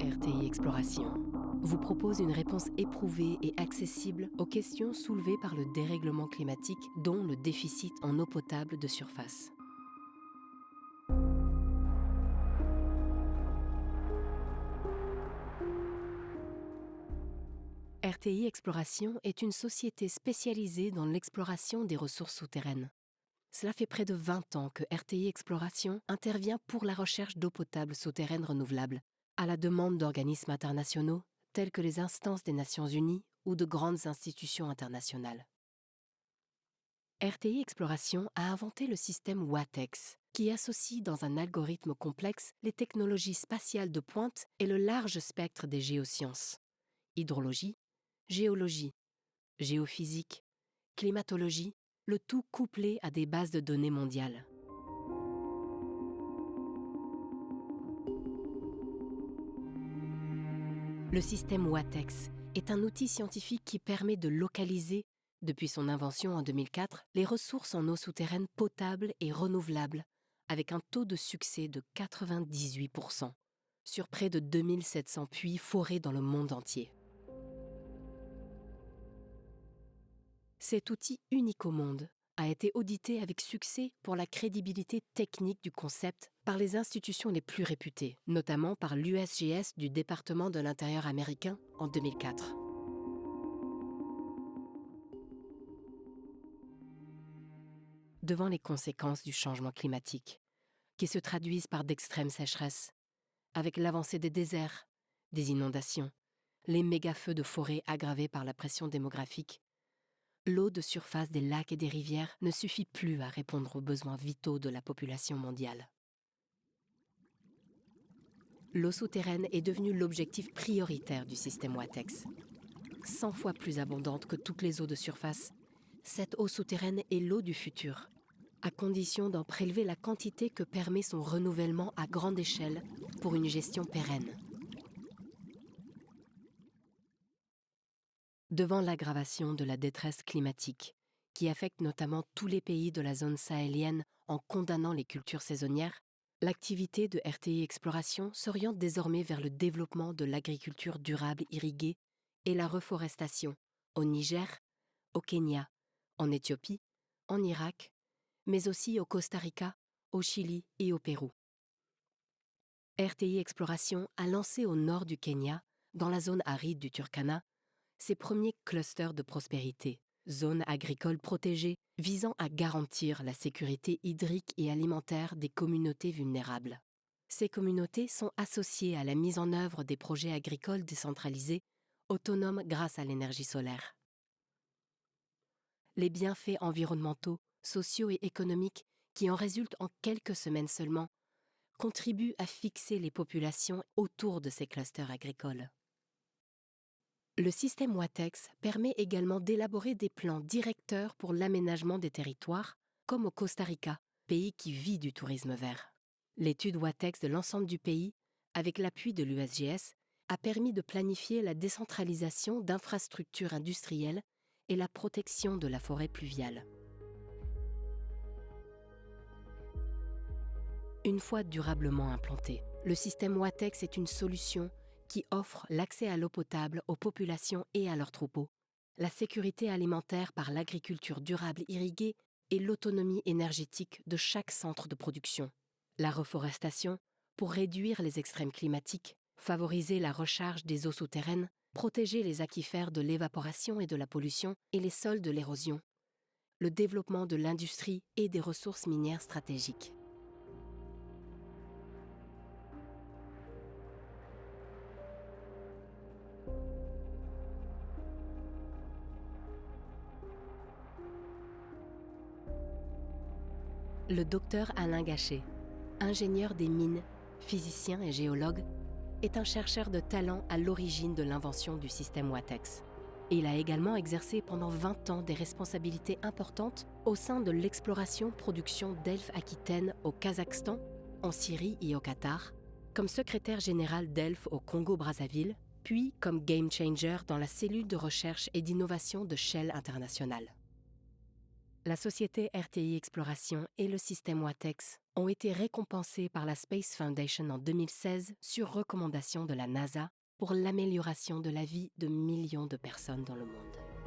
RTI Exploration vous propose une réponse éprouvée et accessible aux questions soulevées par le dérèglement climatique, dont le déficit en eau potable de surface. RTI Exploration est une société spécialisée dans l'exploration des ressources souterraines. Cela fait près de 20 ans que RTI Exploration intervient pour la recherche d'eau potable souterraine renouvelable, à la demande d'organismes internationaux tels que les instances des Nations Unies ou de grandes institutions internationales. RTI Exploration a inventé le système WATEX, qui associe dans un algorithme complexe les technologies spatiales de pointe et le large spectre des géosciences. Hydrologie, géologie, géophysique, climatologie, le tout couplé à des bases de données mondiales. Le système WATEX est un outil scientifique qui permet de localiser, depuis son invention en 2004, les ressources en eau souterraine potable et renouvelable, avec un taux de succès de 98%, sur près de 2700 puits forés dans le monde entier. Cet outil unique au monde a été audité avec succès pour la crédibilité technique du concept par les institutions les plus réputées, notamment par l'USGS du département de l'Intérieur américain en 2004. Devant les conséquences du changement climatique, qui se traduisent par d'extrêmes sécheresses, avec l'avancée des déserts, des inondations, les méga-feux de forêt aggravés par la pression démographique, l'eau de surface des lacs et des rivières ne suffit plus à répondre aux besoins vitaux de la population mondiale. L'eau souterraine est devenue l'objectif prioritaire du système WATEX. 100 fois plus abondante que toutes les eaux de surface, cette eau souterraine est l'eau du futur, à condition d'en prélever la quantité que permet son renouvellement à grande échelle pour une gestion pérenne. Devant l'aggravation de la détresse climatique, qui affecte notamment tous les pays de la zone sahélienne en condamnant les cultures saisonnières, l'activité de RTI Exploration s'oriente désormais vers le développement de l'agriculture durable irriguée et la reforestation au Niger, au Kenya, en Éthiopie, en Irak, mais aussi au Costa Rica, au Chili et au Pérou. RTI Exploration a lancé au nord du Kenya, dans la zone aride du Turkana, ses premiers clusters de prospérité, zones agricoles protégées visant à garantir la sécurité hydrique et alimentaire des communautés vulnérables. Ces communautés sont associées à la mise en œuvre des projets agricoles décentralisés, autonomes grâce à l'énergie solaire. Les bienfaits environnementaux, sociaux et économiques qui en résultent en quelques semaines seulement contribuent à fixer les populations autour de ces clusters agricoles. Le système WATEX permet également d'élaborer des plans directeurs pour l'aménagement des territoires, comme au Costa Rica, pays qui vit du tourisme vert. L'étude WATEX de l'ensemble du pays, avec l'appui de l'USGS, a permis de planifier la décentralisation d'infrastructures industrielles et la protection de la forêt pluviale. Une fois durablement implanté, le système WATEX est une solution qui offre l'accès à l'eau potable aux populations et à leurs troupeaux, la sécurité alimentaire par l'agriculture durable irriguée et l'autonomie énergétique de chaque centre de production, la reforestation pour réduire les extrêmes climatiques, favoriser la recharge des eaux souterraines, protéger les aquifères de l'évaporation et de la pollution et les sols de l'érosion, le développement de l'industrie et des ressources minières stratégiques. Le docteur Alain Gachet, ingénieur des mines, physicien et géologue, est un chercheur de talent à l'origine de l'invention du système WATEX. Il a également exercé pendant 20 ans des responsabilités importantes au sein de l'exploration-production d'Elf Aquitaine au Kazakhstan, en Syrie et au Qatar, comme secrétaire général d'Elf au Congo-Brazzaville, puis comme game changer dans la cellule de recherche et d'innovation de Shell International. La société RTI Exploration et le système WATEX ont été récompensés par la Space Foundation en 2016 sur recommandation de la NASA pour l'amélioration de la vie de millions de personnes dans le monde.